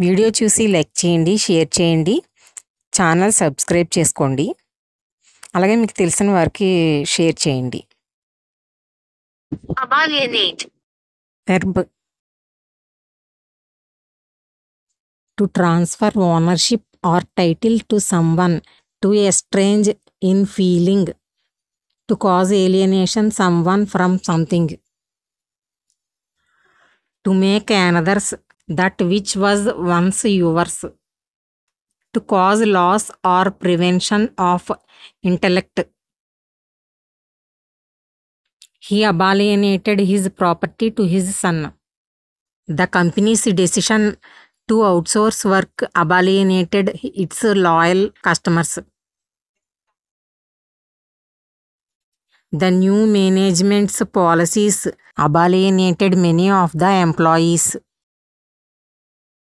Video చూసి like చేయండి, share చేయండి, ఛానల్ సబ్స్క్రైబ్ చేసుకోండి. అలాగే మీకు తెలిసిన వారికి షేర్ చేయండి. Alienate. Verb. To transfer ownership or title to someone, to estrange in feeling, to cause alienation someone from something, to make another's that which was once yours, to cause loss or prevention of intellect. He alienated his property to his son. The company's decision to outsource work alienated its loyal customers. The new management's policies alienated many of the employees.